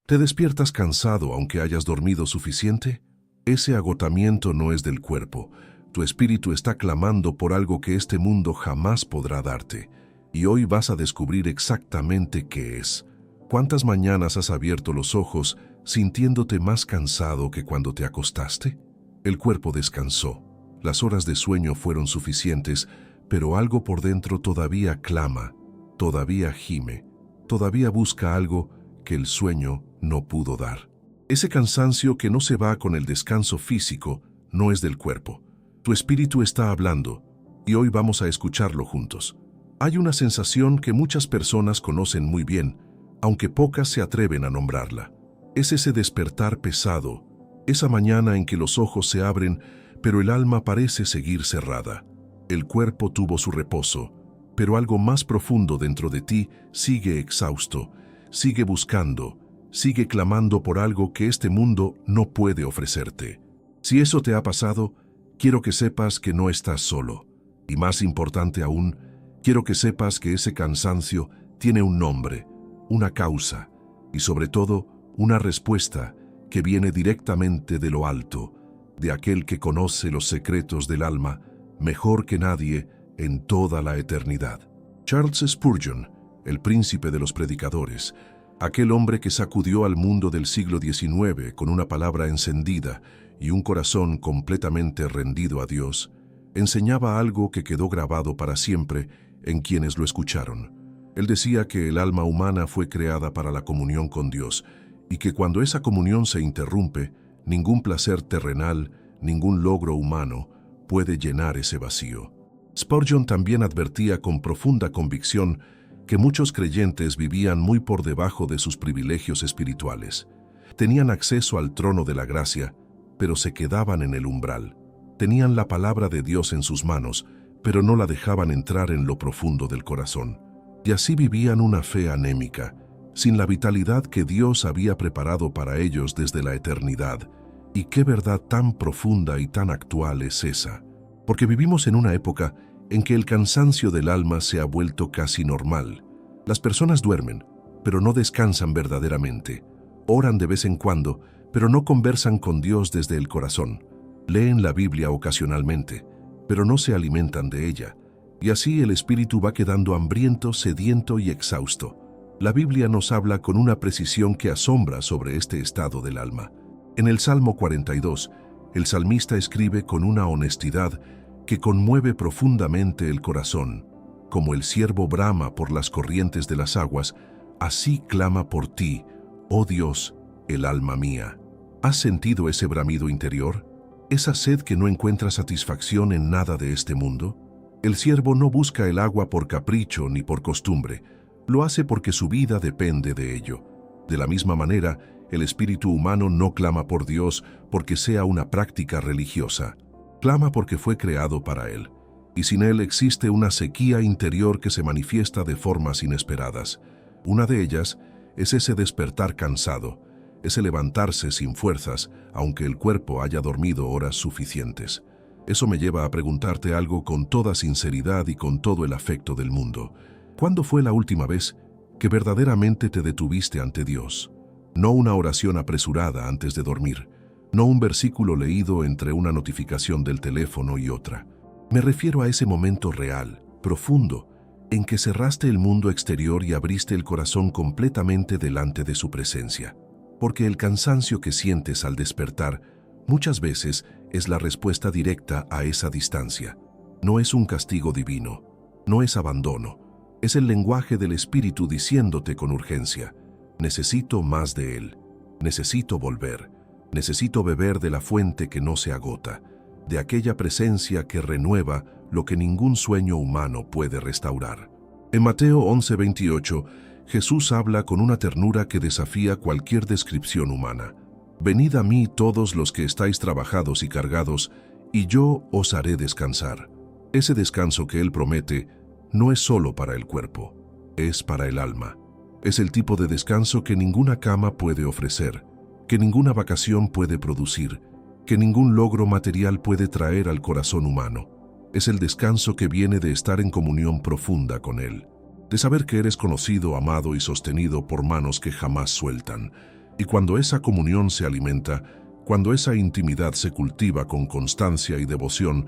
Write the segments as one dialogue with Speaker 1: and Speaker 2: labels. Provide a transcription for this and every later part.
Speaker 1: ¿Te despiertas cansado aunque hayas dormido suficiente? Ese agotamiento no es del cuerpo. Tu espíritu está clamando por algo que este mundo jamás podrá darte. Y hoy vas a descubrir exactamente qué es. ¿Cuántas mañanas has abierto los ojos sintiéndote más cansado que cuando te acostaste? El cuerpo descansó. Las horas de sueño fueron suficientes, pero algo por dentro todavía clama, todavía gime, todavía busca algo que el sueño no pudo dar. Ese cansancio que no se va con el descanso físico no es del cuerpo. Tu espíritu está hablando, y hoy vamos a escucharlo juntos. Hay una sensación que muchas personas conocen muy bien, aunque pocas se atreven a nombrarla. Es ese despertar pesado, esa mañana en que los ojos se abren, pero el alma parece seguir cerrada. El cuerpo tuvo su reposo, pero algo más profundo dentro de ti sigue exhausto, sigue buscando, sigue clamando por algo que este mundo no puede ofrecerte. Si eso te ha pasado, quiero que sepas que no estás solo. Y más importante aún, quiero que sepas que ese cansancio tiene un nombre, una causa y sobre todo una respuesta que viene directamente de lo alto, de aquel que conoce los secretos del alma mejor que nadie en toda la eternidad. Charles Spurgeon, el príncipe de los predicadores, aquel hombre que sacudió al mundo del siglo XIX con una palabra encendida y un corazón completamente rendido a Dios, enseñaba algo que quedó grabado para siempre en quienes lo escucharon. Él decía que el alma humana fue creada para la comunión con Dios y que cuando esa comunión se interrumpe, ningún placer terrenal, ningún logro humano puede llenar ese vacío. Spurgeon también advertía con profunda convicción que muchos creyentes vivían muy por debajo de sus privilegios espirituales. Tenían acceso al trono de la gracia, pero se quedaban en el umbral. Tenían la palabra de Dios en sus manos, pero no la dejaban entrar en lo profundo del corazón. Y así vivían una fe anémica, sin la vitalidad que Dios había preparado para ellos desde la eternidad. ¿Y qué verdad tan profunda y tan actual es esa? Porque vivimos en una época en que el cansancio del alma se ha vuelto casi normal. Las personas duermen, pero no descansan verdaderamente. Oran de vez en cuando, pero no conversan con Dios desde el corazón. Leen la Biblia ocasionalmente, pero no se alimentan de ella. Y así el espíritu va quedando hambriento, sediento y exhausto. La Biblia nos habla con una precisión que asombra sobre este estado del alma. En el Salmo 42, el salmista escribe con una honestidad que conmueve profundamente el corazón. Como el ciervo brama por las corrientes de las aguas, así clama por ti, oh Dios, el alma mía. ¿Has sentido ese bramido interior? ¿Esa sed que no encuentra satisfacción en nada de este mundo? El ciervo no busca el agua por capricho ni por costumbre, lo hace porque su vida depende de ello. De la misma manera, el espíritu humano no clama por Dios porque sea una práctica religiosa. Clama porque fue creado para Él, y sin Él existe una sequía interior que se manifiesta de formas inesperadas. Una de ellas es ese despertar cansado, ese levantarse sin fuerzas, aunque el cuerpo haya dormido horas suficientes. Eso me lleva a preguntarte algo con toda sinceridad y con todo el afecto del mundo. ¿Cuándo fue la última vez que verdaderamente te detuviste ante Dios? No una oración apresurada antes de dormir, no un versículo leído entre una notificación del teléfono y otra. Me refiero a ese momento real, profundo, en que cerraste el mundo exterior y abriste el corazón completamente delante de su presencia. Porque el cansancio que sientes al despertar muchas veces es la respuesta directa a esa distancia. No es un castigo divino, no es abandono. Es el lenguaje del Espíritu diciéndote con urgencia: necesito más de Él, necesito volver, necesito beber de la fuente que no se agota, de aquella presencia que renueva lo que ningún sueño humano puede restaurar. En Mateo 11:28, Jesús habla con una ternura que desafía cualquier descripción humana. Venid a mí todos los que estáis trabajados y cargados, y yo os haré descansar. Ese descanso que Él promete no es solo para el cuerpo, es para el alma. Es el tipo de descanso que ninguna cama puede ofrecer, que ninguna vacación puede producir, que ningún logro material puede traer al corazón humano. Es el descanso que viene de estar en comunión profunda con Él, de saber que eres conocido, amado y sostenido por manos que jamás sueltan. Y cuando esa comunión se alimenta, cuando esa intimidad se cultiva con constancia y devoción,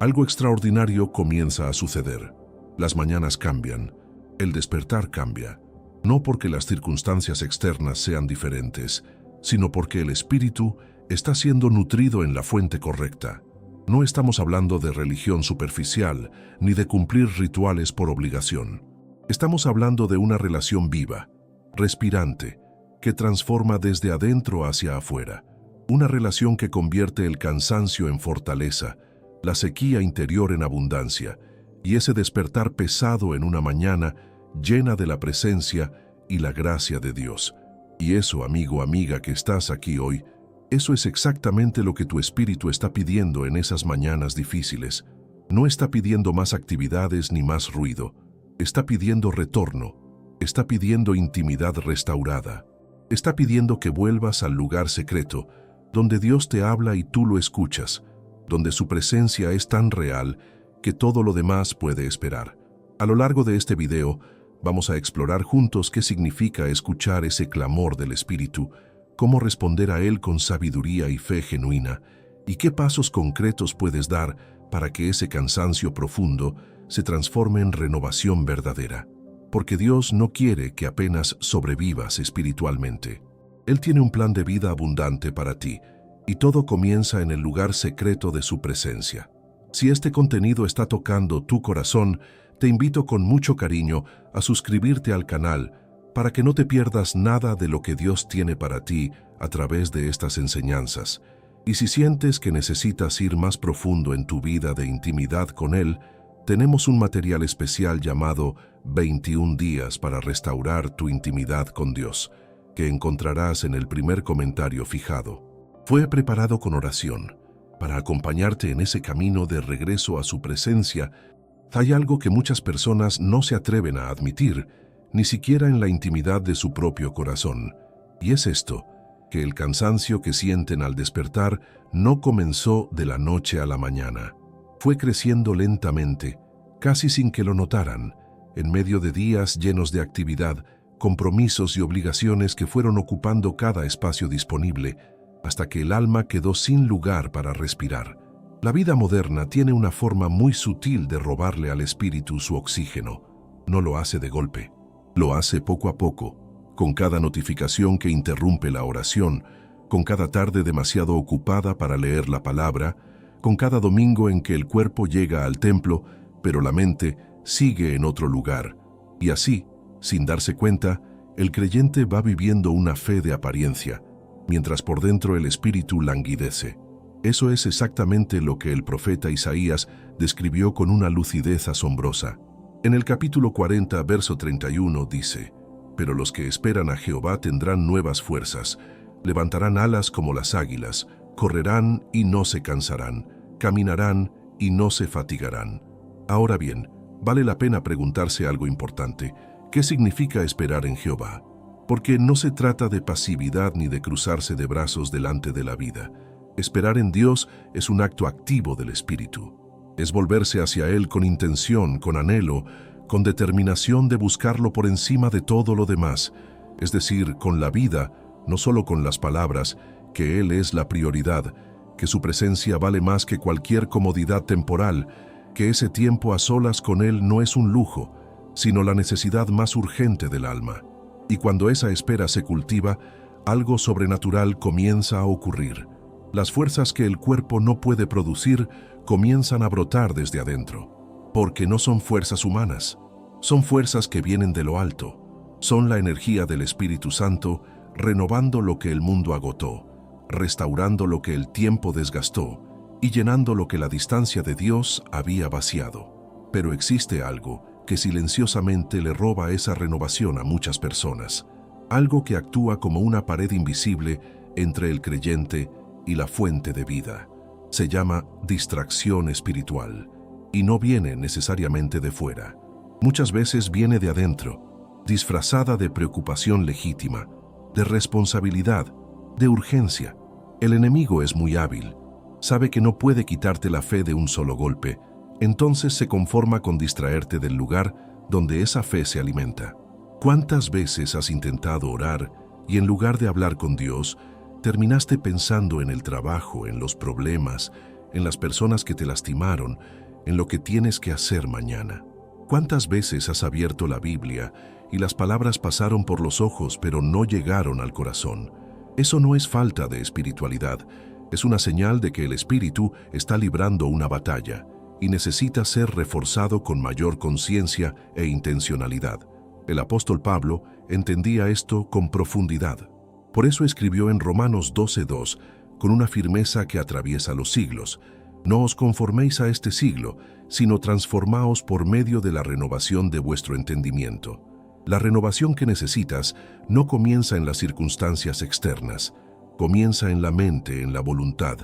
Speaker 1: algo extraordinario comienza a suceder. Las mañanas cambian, el despertar cambia, no porque las circunstancias externas sean diferentes, sino porque el espíritu está siendo nutrido en la fuente correcta. No estamos hablando de religión superficial, ni de cumplir rituales por obligación. Estamos hablando de una relación viva, respirante, que transforma desde adentro hacia afuera. Una relación que convierte el cansancio en fortaleza, la sequía interior en abundancia, y ese despertar pesado en una mañana llena de la presencia y la gracia de Dios. Y eso, amigo, amiga, que estás aquí hoy, eso es exactamente lo que tu espíritu está pidiendo en esas mañanas difíciles. No está pidiendo más actividades ni más ruido. Está pidiendo retorno. Está pidiendo intimidad restaurada. Está pidiendo que vuelvas al lugar secreto, donde Dios te habla y tú lo escuchas, donde su presencia es tan real que todo lo demás puede esperar. A lo largo de este video, vamos a explorar juntos qué significa escuchar ese clamor del Espíritu, cómo responder a él con sabiduría y fe genuina, y qué pasos concretos puedes dar para que ese cansancio profundo se transforme en renovación verdadera. Porque Dios no quiere que apenas sobrevivas espiritualmente. Él tiene un plan de vida abundante para ti, y todo comienza en el lugar secreto de su presencia. Si este contenido está tocando tu corazón, te invito con mucho cariño a suscribirte al canal para que no te pierdas nada de lo que Dios tiene para ti a través de estas enseñanzas. Y si sientes que necesitas ir más profundo en tu vida de intimidad con Él, tenemos un material especial llamado 21 días para restaurar tu intimidad con Dios, que encontrarás en el primer comentario fijado. Fue preparado con oración, para acompañarte en ese camino de regreso a su presencia. Hay algo que muchas personas no se atreven a admitir, ni siquiera en la intimidad de su propio corazón, y es esto, que el cansancio que sienten al despertar no comenzó de la noche a la mañana. Fue creciendo lentamente, casi sin que lo notaran, en medio de días llenos de actividad, compromisos y obligaciones que fueron ocupando cada espacio disponible, hasta que el alma quedó sin lugar para respirar. La vida moderna tiene una forma muy sutil de robarle al espíritu su oxígeno. No lo hace de golpe, lo hace poco a poco, con cada notificación que interrumpe la oración, con cada tarde demasiado ocupada para leer la palabra, con cada domingo en que el cuerpo llega al templo, pero la mente sigue en otro lugar. Y así, sin darse cuenta, el creyente va viviendo una fe de apariencia, mientras por dentro el espíritu languidece. Eso es exactamente lo que el profeta Isaías describió con una lucidez asombrosa. En el capítulo 40, verso 31 dice: «Pero los que esperan a Jehová tendrán nuevas fuerzas, levantarán alas como las águilas, correrán y no se cansarán, caminarán y no se fatigarán». Ahora bien, vale la pena preguntarse algo importante. ¿Qué significa esperar en Jehová? Porque no se trata de pasividad ni de cruzarse de brazos delante de la vida. Esperar en Dios es un acto activo del Espíritu. Es volverse hacia Él con intención, con anhelo, con determinación de buscarlo por encima de todo lo demás, es decir, con la vida, no solo con las palabras, que Él es la prioridad, que su presencia vale más que cualquier comodidad temporal, que ese tiempo a solas con Él no es un lujo, sino la necesidad más urgente del alma. Y cuando esa espera se cultiva, algo sobrenatural comienza a ocurrir. Las fuerzas que el cuerpo no puede producir comienzan a brotar desde adentro, porque no son fuerzas humanas, son fuerzas que vienen de lo alto, son la energía del Espíritu Santo renovando lo que el mundo agotó, restaurando lo que el tiempo desgastó y llenando lo que la distancia de Dios había vaciado. Pero existe algo que silenciosamente le roba esa renovación a muchas personas, algo que actúa como una pared invisible entre el creyente y la fuente de vida. Se llama distracción espiritual y no viene necesariamente de fuera. Muchas veces viene de adentro, disfrazada de preocupación legítima, de responsabilidad, de urgencia. El enemigo es muy hábil, sabe que no puede quitarte la fe de un solo golpe, entonces se conforma con distraerte del lugar donde esa fe se alimenta. ¿Cuántas veces has intentado orar y en lugar de hablar con Dios, terminaste pensando en el trabajo, en los problemas, en las personas que te lastimaron, en lo que tienes que hacer mañana. ¿Cuántas veces has abierto la Biblia y las palabras pasaron por los ojos pero no llegaron al corazón? Eso no es falta de espiritualidad, es una señal de que el espíritu está librando una batalla y necesita ser reforzado con mayor conciencia e intencionalidad. El apóstol Pablo entendía esto con profundidad. Por eso escribió en Romanos 12:2, con una firmeza que atraviesa los siglos: no os conforméis a este siglo, sino transformaos por medio de la renovación de vuestro entendimiento. La renovación que necesitas no comienza en las circunstancias externas, comienza en la mente, en la voluntad,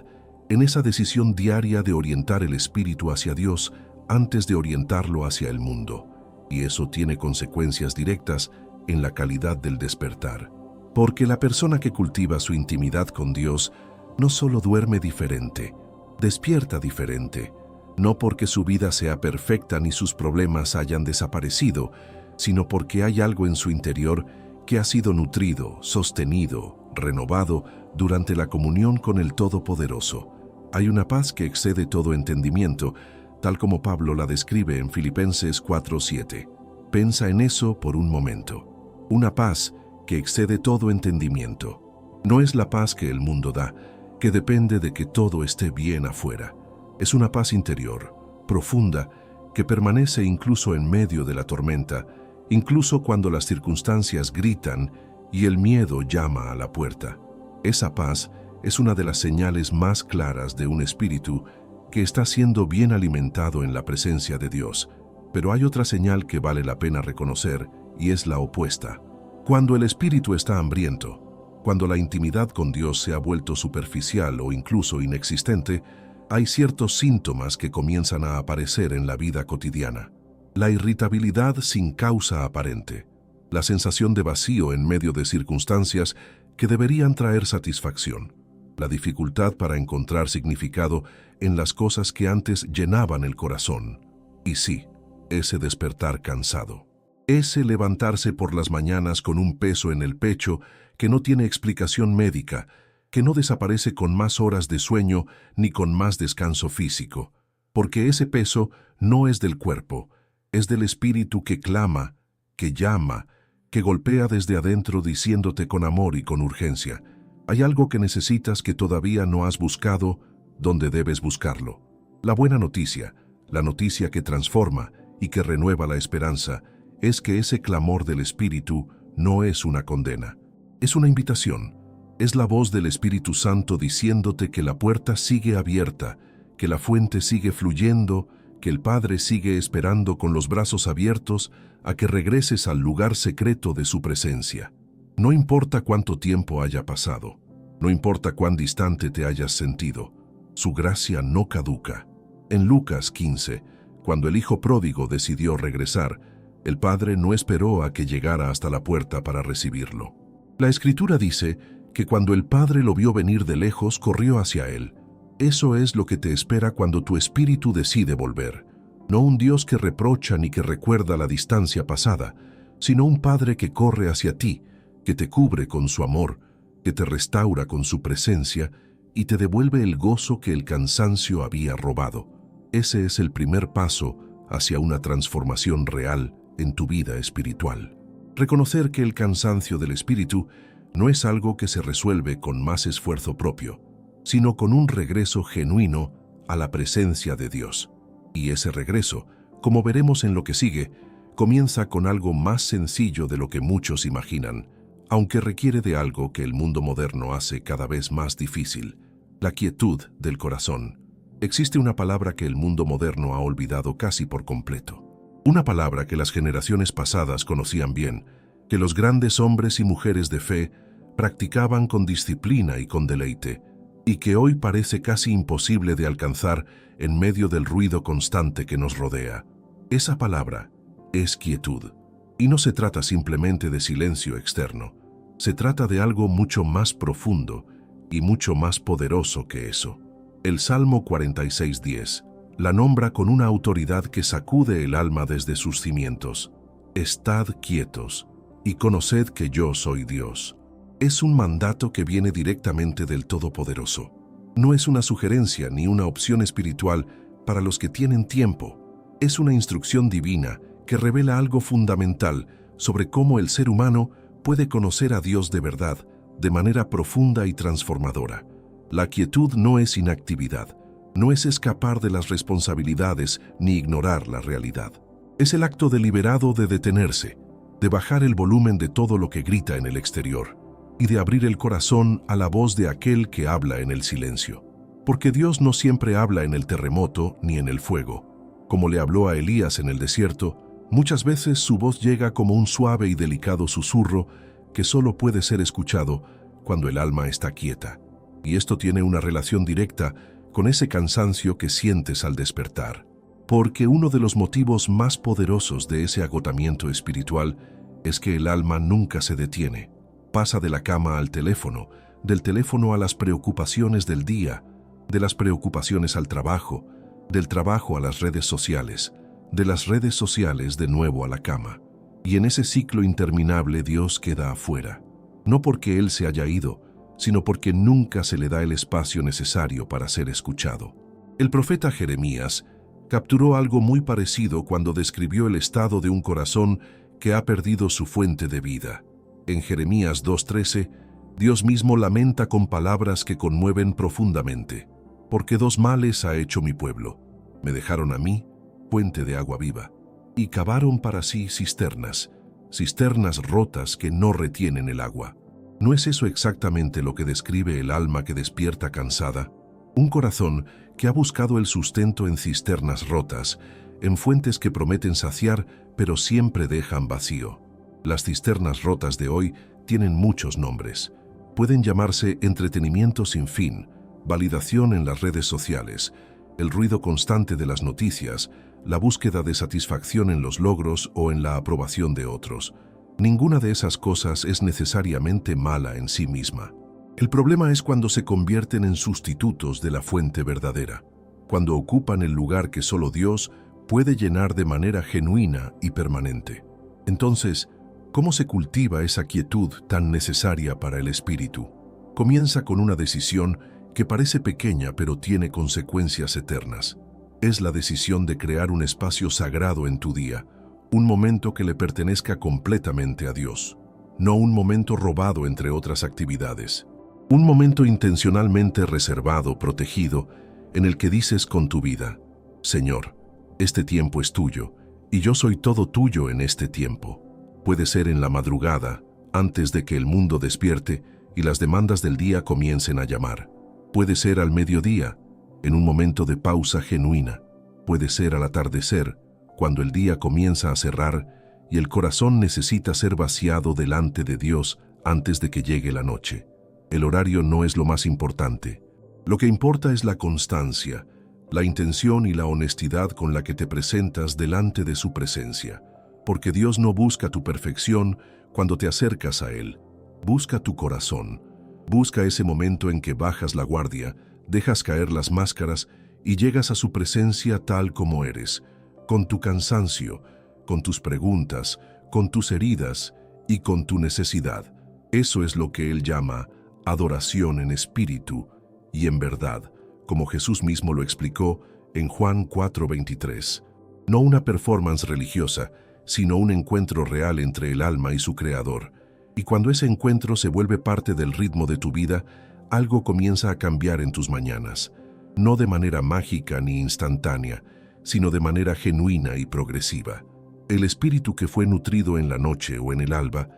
Speaker 1: en esa decisión diaria de orientar el espíritu hacia Dios antes de orientarlo hacia el mundo. Y eso tiene consecuencias directas en la calidad del despertar. Porque la persona que cultiva su intimidad con Dios no solo duerme diferente, despierta diferente, no porque su vida sea perfecta ni sus problemas hayan desaparecido, sino porque hay algo en su interior que ha sido nutrido, sostenido, renovado durante la comunión con el Todopoderoso. Hay una paz que excede todo entendimiento, tal como Pablo la describe en Filipenses 4:7. Piensa en eso por un momento. Una paz que excede todo entendimiento. No es la paz que el mundo da, que depende de que todo esté bien afuera. Es una paz interior, profunda, que permanece incluso en medio de la tormenta, incluso cuando las circunstancias gritan y el miedo llama a la puerta. Esa paz es una de las señales más claras de un espíritu que está siendo bien alimentado en la presencia de Dios. Pero hay otra señal que vale la pena reconocer, y es la opuesta. Cuando el espíritu está hambriento, cuando la intimidad con Dios se ha vuelto superficial o incluso inexistente, hay ciertos síntomas que comienzan a aparecer en la vida cotidiana. La irritabilidad sin causa aparente, la sensación de vacío en medio de circunstancias que deberían traer satisfacción, la dificultad para encontrar significado en las cosas que antes llenaban el corazón. Y sí, ese despertar cansado, ese levantarse por las mañanas con un peso en el pecho que no tiene explicación médica, que no desaparece con más horas de sueño ni con más descanso físico, porque ese peso no es del cuerpo, es del espíritu que clama, que llama, que golpea desde adentro diciéndote con amor y con urgencia: hay algo que necesitas que todavía no has buscado, donde debes buscarlo. La buena noticia, la noticia que transforma y que renueva la esperanza, es que ese clamor del Espíritu no es una condena, es una invitación. Es la voz del Espíritu Santo diciéndote que la puerta sigue abierta, que la fuente sigue fluyendo, que el Padre sigue esperando con los brazos abiertos a que regreses al lugar secreto de su presencia. No importa cuánto tiempo haya pasado, no importa cuán distante te hayas sentido, su gracia no caduca. En Lucas 15, cuando el hijo pródigo decidió regresar, el padre no esperó a que llegara hasta la puerta para recibirlo. La Escritura dice que cuando el padre lo vio venir de lejos, corrió hacia él. Eso es lo que te espera cuando tu espíritu decide volver. No un Dios que reprocha ni que recuerda la distancia pasada, sino un Padre que corre hacia ti, que te cubre con su amor, que te restaura con su presencia y te devuelve el gozo que el cansancio había robado. Ese es el primer paso hacia una transformación real en tu vida espiritual. Reconocer que el cansancio del espíritu no es algo que se resuelve con más esfuerzo propio, sino con un regreso genuino a la presencia de Dios. Y ese regreso, como veremos en lo que sigue, comienza con algo más sencillo de lo que muchos imaginan, aunque requiere de algo que el mundo moderno hace cada vez más difícil: la quietud del corazón. Existe una palabra que el mundo moderno ha olvidado casi por completo. Una palabra que las generaciones pasadas conocían bien, que los grandes hombres y mujeres de fe practicaban con disciplina y con deleite, y que hoy parece casi imposible de alcanzar en medio del ruido constante que nos rodea. Esa palabra es quietud. Y no se trata simplemente de silencio externo. Se trata de algo mucho más profundo y mucho más poderoso que eso. El Salmo 46:10 la nombra con una autoridad que sacude el alma desde sus cimientos. Estad quietos y conoced que yo soy Dios. Es un mandato que viene directamente del Todopoderoso. No es una sugerencia ni una opción espiritual para los que tienen tiempo. Es una instrucción divina que revela algo fundamental sobre cómo el ser humano puede conocer a Dios de verdad, de manera profunda y transformadora. La quietud no es inactividad, no es escapar de las responsabilidades ni ignorar la realidad. Es el acto deliberado de detenerse, de bajar el volumen de todo lo que grita en el exterior y de abrir el corazón a la voz de aquel que habla en el silencio. Porque Dios no siempre habla en el terremoto ni en el fuego. Como le habló a Elías en el desierto, muchas veces su voz llega como un suave y delicado susurro que solo puede ser escuchado cuando el alma está quieta. Y esto tiene una relación directa con ese cansancio que sientes al despertar. Porque uno de los motivos más poderosos de ese agotamiento espiritual es que el alma nunca se detiene. Pasa de la cama al teléfono, del teléfono a las preocupaciones del día, de las preocupaciones al trabajo, del trabajo a las redes sociales, de las redes sociales de nuevo a la cama. Y en ese ciclo interminable Dios queda afuera. No porque Él se haya ido, sino porque nunca se le da el espacio necesario para ser escuchado. El profeta Jeremías capturó algo muy parecido cuando describió el estado de un corazón que ha perdido su fuente de vida. En Jeremías 2:13, Dios mismo lamenta con palabras que conmueven profundamente. Porque dos males ha hecho mi pueblo. Me dejaron a mí, fuente de agua viva, y cavaron para sí cisternas, cisternas rotas que no retienen el agua. ¿No es eso exactamente lo que describe el alma que despierta cansada? Un corazón que ha buscado el sustento en cisternas rotas, en fuentes que prometen saciar, pero siempre dejan vacío. Las cisternas rotas de hoy tienen muchos nombres. Pueden llamarse entretenimiento sin fin, validación en las redes sociales, el ruido constante de las noticias, la búsqueda de satisfacción en los logros o en la aprobación de otros. Ninguna de esas cosas es necesariamente mala en sí misma. El problema es cuando se convierten en sustitutos de la fuente verdadera, cuando ocupan el lugar que solo Dios puede llenar de manera genuina y permanente. Entonces, ¿cómo se cultiva esa quietud tan necesaria para el espíritu? Comienza con una decisión que parece pequeña pero tiene consecuencias eternas. Es la decisión de crear un espacio sagrado en tu día, un momento que le pertenezca completamente a Dios, no un momento robado entre otras actividades. Un momento intencionalmente reservado, protegido, en el que dices con tu vida: Señor, este tiempo es tuyo, y yo soy todo tuyo en este tiempo. Puede ser en la madrugada, antes de que el mundo despierte y las demandas del día comiencen a llamar. Puede ser al mediodía, en un momento de pausa genuina. Puede ser al atardecer, cuando el día comienza a cerrar y el corazón necesita ser vaciado delante de Dios antes de que llegue la noche. El horario no es lo más importante. Lo que importa es la constancia, la intención y la honestidad con la que te presentas delante de su presencia. Porque Dios no busca tu perfección cuando te acercas a Él. Busca tu corazón. Busca ese momento en que bajas la guardia, dejas caer las máscaras y llegas a su presencia tal como eres, con tu cansancio, con tus preguntas, con tus heridas y con tu necesidad. Eso es lo que Él llama adoración en espíritu y en verdad, como Jesús mismo lo explicó en Juan 4:23. No una performance religiosa, sino un encuentro real entre el alma y su Creador. Y cuando ese encuentro se vuelve parte del ritmo de tu vida, algo comienza a cambiar en tus mañanas, no de manera mágica ni instantánea, sino de manera genuina y progresiva. El espíritu que fue nutrido en la noche o en el alba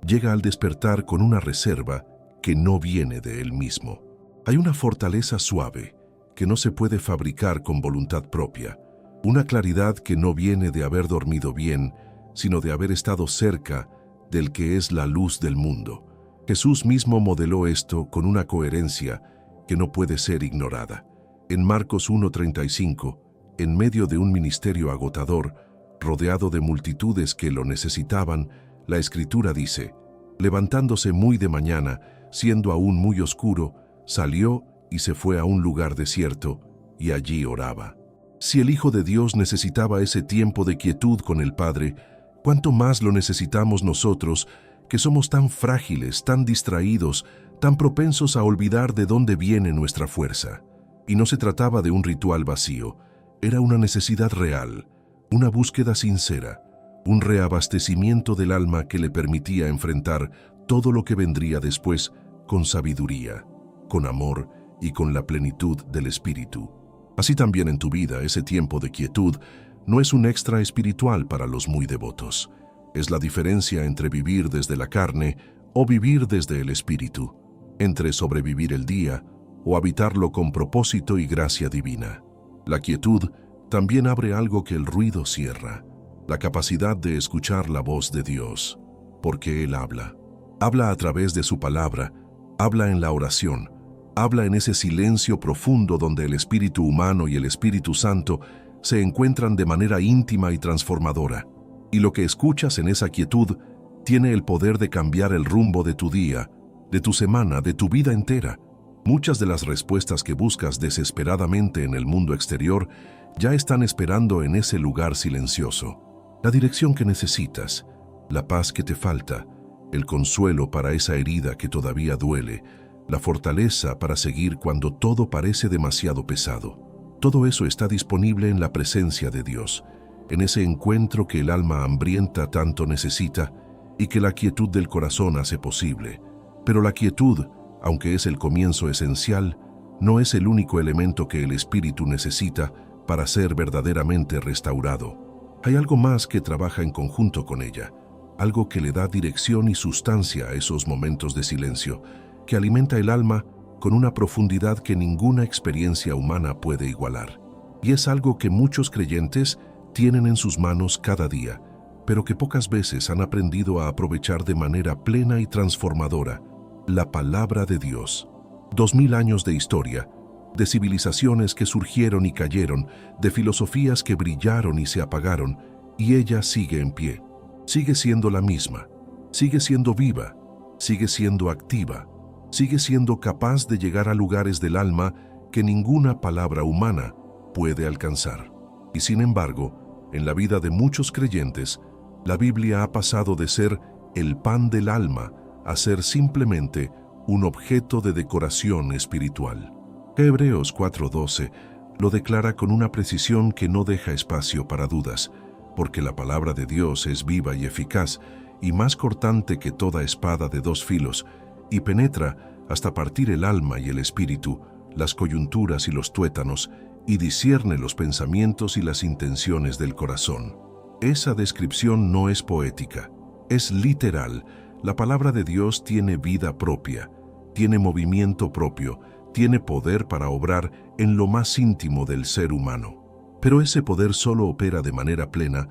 Speaker 1: llega al despertar con una reserva que no viene de él mismo. Hay una fortaleza suave que no se puede fabricar con voluntad propia, una claridad que no viene de haber dormido bien, sino de haber estado cerca del que es la luz del mundo. Jesús mismo modeló esto con una coherencia que no puede ser ignorada. En Marcos 1:35, en medio de un ministerio agotador, rodeado de multitudes que lo necesitaban, la Escritura dice: levantándose muy de mañana, siendo aún muy oscuro, salió y se fue a un lugar desierto, y allí oraba. Si el Hijo de Dios necesitaba ese tiempo de quietud con el Padre, ¿cuánto más lo necesitamos nosotros que somos tan frágiles, tan distraídos, tan propensos a olvidar de dónde viene nuestra fuerza. Y no se trataba de un ritual vacío, era una necesidad real, una búsqueda sincera, un reabastecimiento del alma que le permitía enfrentar todo lo que vendría después con sabiduría, con amor y con la plenitud del Espíritu. Así también en tu vida, ese tiempo de quietud no es un extra espiritual para los muy devotos. Es la diferencia entre vivir desde la carne o vivir desde el Espíritu, entre sobrevivir el día o habitarlo con propósito y gracia divina. La quietud también abre algo que el ruido cierra, la capacidad de escuchar la voz de Dios, porque Él habla. Habla a través de su palabra, habla en la oración, habla en ese silencio profundo donde el espíritu humano y el Espíritu Santo se encuentran de manera íntima y transformadora. Y lo que escuchas en esa quietud tiene el poder de cambiar el rumbo de tu día, de tu semana, de tu vida entera. Muchas de las respuestas que buscas desesperadamente en el mundo exterior ya están esperando en ese lugar silencioso. La dirección que necesitas, la paz que te falta, el consuelo para esa herida que todavía duele, la fortaleza para seguir cuando todo parece demasiado pesado. Todo eso está disponible en la presencia de Dios, en ese encuentro que el alma hambrienta tanto necesita y que la quietud del corazón hace posible. Pero la quietud, aunque es el comienzo esencial, no es el único elemento que el espíritu necesita para ser verdaderamente restaurado. Hay algo más que trabaja en conjunto con ella, algo que le da dirección y sustancia a esos momentos de silencio, que alimenta el alma con una profundidad que ninguna experiencia humana puede igualar. Y es algo que muchos creyentes tienen en sus manos cada día, pero que pocas veces han aprendido a aprovechar de manera plena y transformadora: la palabra de Dios. 2000 años de historia, de civilizaciones que surgieron y cayeron, de filosofías que brillaron y se apagaron, y ella sigue en pie. Sigue siendo la misma, sigue siendo viva, sigue siendo activa, sigue siendo capaz de llegar a lugares del alma que ninguna palabra humana puede alcanzar. Y sin embargo, en la vida de muchos creyentes, la Biblia ha pasado de ser el pan del alma a ser simplemente un objeto de decoración espiritual. Hebreos 4:12 lo declara con una precisión que no deja espacio para dudas, porque la palabra de Dios es viva y eficaz, y más cortante que toda espada de dos filos, y penetra hasta partir el alma y el espíritu, las coyunturas y los tuétanos, y discierne los pensamientos y las intenciones del corazón. Esa descripción no es poética, es literal. La palabra de Dios tiene vida propia, tiene movimiento propio, tiene poder para obrar en lo más íntimo del ser humano. Pero ese poder solo opera de manera plena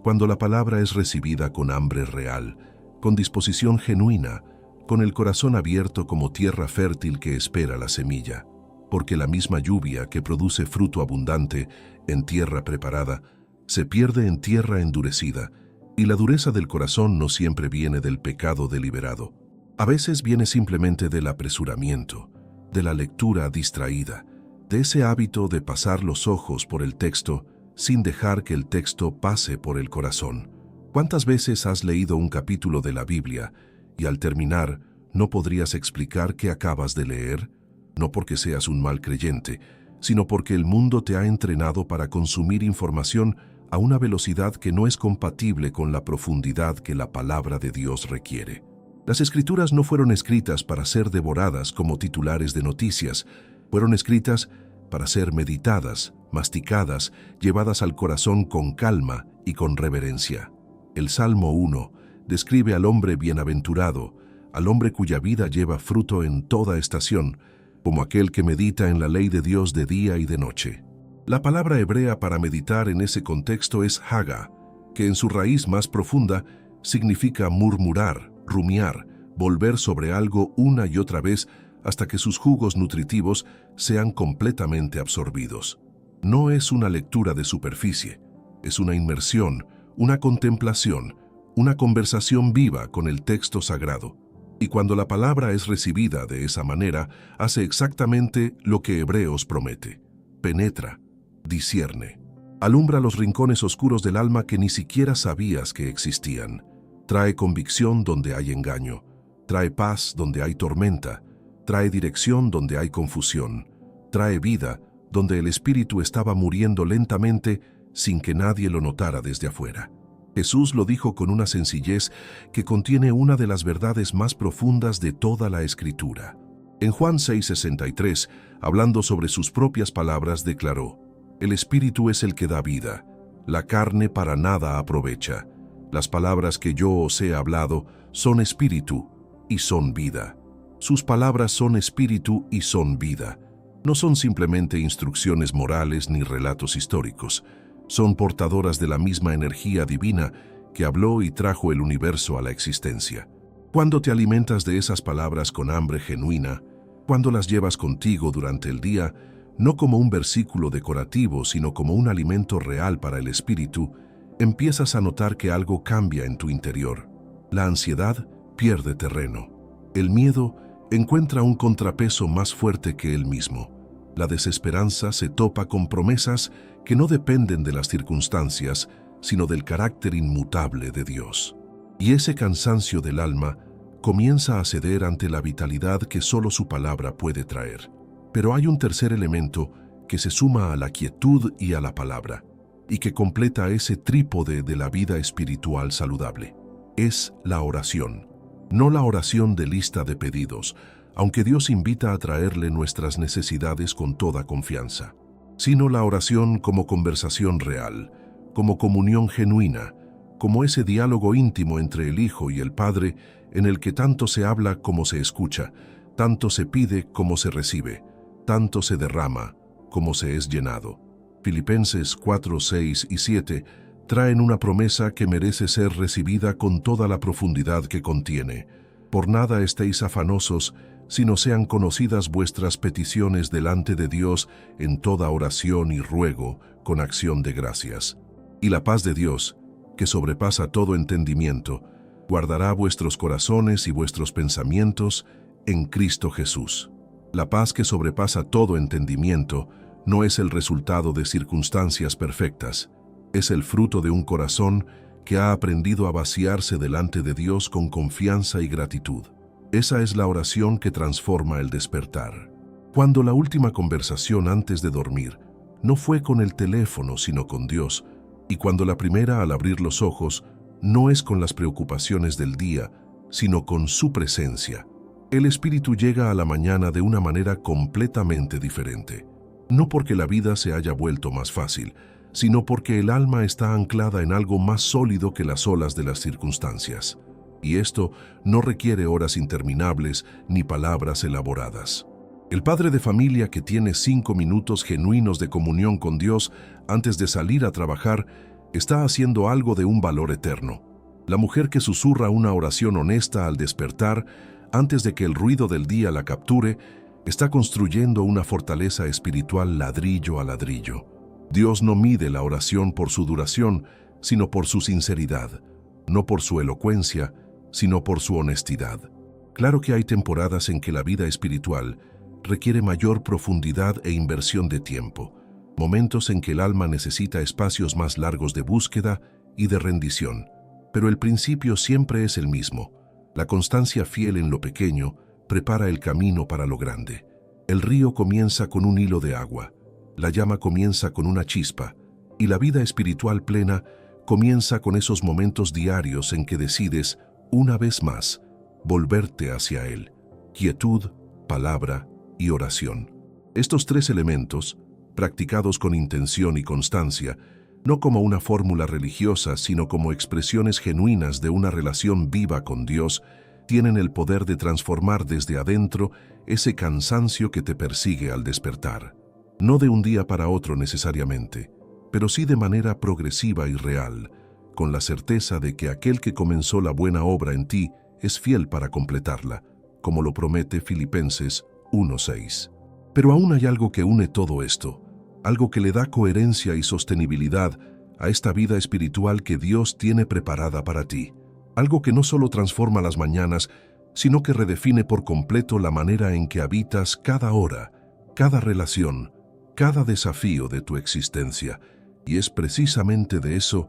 Speaker 1: cuando la palabra es recibida con hambre real, con disposición genuina, con el corazón abierto como tierra fértil que espera la semilla. Porque la misma lluvia que produce fruto abundante en tierra preparada se pierde en tierra endurecida, y la dureza del corazón no siempre viene del pecado deliberado. A veces viene simplemente del apresuramiento, de la lectura distraída, de ese hábito de pasar los ojos por el texto sin dejar que el texto pase por el corazón. ¿Cuántas veces has leído un capítulo de la Biblia y al terminar no podrías explicar qué acabas de leer? No porque seas un mal creyente, sino porque el mundo te ha entrenado para consumir información a una velocidad que no es compatible con la profundidad que la palabra de Dios requiere. Las Escrituras no fueron escritas para ser devoradas como titulares de noticias, fueron escritas para ser meditadas, masticadas, llevadas al corazón con calma y con reverencia. El Salmo 1 describe al hombre bienaventurado, al hombre cuya vida lleva fruto en toda estación, como aquel que medita en la ley de Dios de día y de noche. La palabra hebrea para meditar en ese contexto es haga, que en su raíz más profunda significa murmurar, rumiar, volver sobre algo una y otra vez hasta que sus jugos nutritivos sean completamente absorbidos. No es una lectura de superficie, es una inmersión, una contemplación, una conversación viva con el texto sagrado. Y cuando la palabra es recibida de esa manera, hace exactamente lo que Hebreos promete: penetra, discierne, alumbra los rincones oscuros del alma que ni siquiera sabías que existían. Trae convicción donde hay engaño. Trae paz donde hay tormenta. Trae dirección donde hay confusión. Trae vida donde el espíritu estaba muriendo lentamente sin que nadie lo notara desde afuera. Jesús lo dijo con una sencillez que contiene una de las verdades más profundas de toda la Escritura. En Juan 6:63, hablando sobre sus propias palabras, declaró: «El espíritu es el que da vida, la carne para nada aprovecha. Las palabras que yo os he hablado son espíritu y son vida». Sus palabras son espíritu y son vida. No son simplemente instrucciones morales ni relatos históricos. Son portadoras de la misma energía divina que habló y trajo el universo a la existencia. Cuando te alimentas de esas palabras con hambre genuina, cuando las llevas contigo durante el día, no como un versículo decorativo, sino como un alimento real para el espíritu, empiezas a notar que algo cambia en tu interior. La ansiedad pierde terreno. El miedo encuentra un contrapeso más fuerte que él mismo. La desesperanza se topa con promesas que no dependen de las circunstancias, sino del carácter inmutable de Dios. Y ese cansancio del alma comienza a ceder ante la vitalidad que solo su palabra puede traer. Pero hay un tercer elemento que se suma a la quietud y a la palabra, y que completa ese trípode de la vida espiritual saludable. Es la oración. No la oración de lista de pedidos, aunque Dios invita a traerle nuestras necesidades con toda confianza, sino la oración como conversación real, como comunión genuina, como ese diálogo íntimo entre el Hijo y el Padre en el que tanto se habla como se escucha, tanto se pide como se recibe, tanto se derrama como se es llenado. Filipenses 4, 6 y 7 traen una promesa que merece ser recibida con toda la profundidad que contiene. Por nada estéis afanosos, sino sean conocidas vuestras peticiones delante de Dios en toda oración y ruego, con acción de gracias. Y la paz de Dios, que sobrepasa todo entendimiento, guardará vuestros corazones y vuestros pensamientos en Cristo Jesús. La paz que sobrepasa todo entendimiento no es el resultado de circunstancias perfectas, es el fruto de un corazón que ha aprendido a vaciarse delante de Dios con confianza y gratitud. Esa es la oración que transforma el despertar. Cuando la última conversación antes de dormir no fue con el teléfono, sino con Dios, y cuando la primera al abrir los ojos no es con las preocupaciones del día, sino con su presencia, el espíritu llega a la mañana de una manera completamente diferente. No porque la vida se haya vuelto más fácil, sino porque el alma está anclada en algo más sólido que las olas de las circunstancias. Y esto no requiere horas interminables ni palabras elaboradas. El padre de familia que tiene 5 minutos genuinos de comunión con Dios antes de salir a trabajar está haciendo algo de un valor eterno. La mujer que susurra una oración honesta al despertar antes de que el ruido del día la capture está construyendo una fortaleza espiritual ladrillo a ladrillo. Dios no mide la oración por su duración, sino por su sinceridad, no por su elocuencia, sino por su honestidad. Claro que hay temporadas en que la vida espiritual requiere mayor profundidad e inversión de tiempo, momentos en que el alma necesita espacios más largos de búsqueda y de rendición, pero el principio siempre es el mismo. La constancia fiel en lo pequeño prepara el camino para lo grande. El río comienza con un hilo de agua, la llama comienza con una chispa, y la vida espiritual plena comienza con esos momentos diarios en que decides, una vez más, volverte hacia Él. Quietud, palabra y oración. Estos 3 elementos, practicados con intención y constancia, no como una fórmula religiosa, sino como expresiones genuinas de una relación viva con Dios, tienen el poder de transformar desde adentro ese cansancio que te persigue al despertar. No de un día para otro necesariamente, pero sí de manera progresiva y real, con la certeza de que aquel que comenzó la buena obra en ti es fiel para completarla, como lo promete Filipenses 1:6. Pero aún hay algo que une todo esto, algo que le da coherencia y sostenibilidad a esta vida espiritual que Dios tiene preparada para ti. Algo que no solo transforma las mañanas, sino que redefine por completo la manera en que habitas cada hora, cada relación, cada desafío de tu existencia. Y es precisamente de eso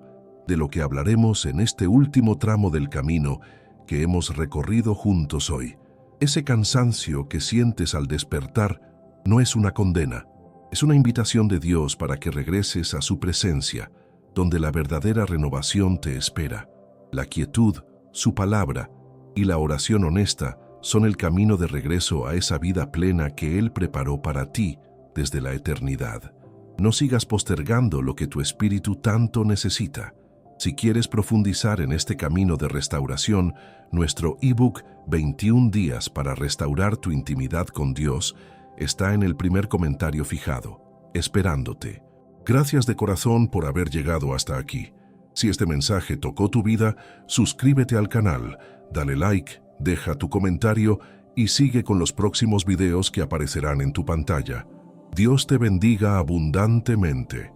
Speaker 1: de lo que hablaremos en este último tramo del camino que hemos recorrido juntos hoy. Ese cansancio que sientes al despertar no es una condena, es una invitación de Dios para que regreses a su presencia, donde la verdadera renovación te espera. La quietud, su palabra y la oración honesta son el camino de regreso a esa vida plena que Él preparó para ti desde la eternidad. No sigas postergando lo que tu espíritu tanto necesita. Si quieres profundizar en este camino de restauración, nuestro ebook 21 días para restaurar tu intimidad con Dios está en el primer comentario fijado, esperándote. Gracias de corazón por haber llegado hasta aquí. Si este mensaje tocó tu vida, suscríbete al canal, dale like, deja tu comentario y sigue con los próximos videos que aparecerán en tu pantalla. Dios te bendiga abundantemente.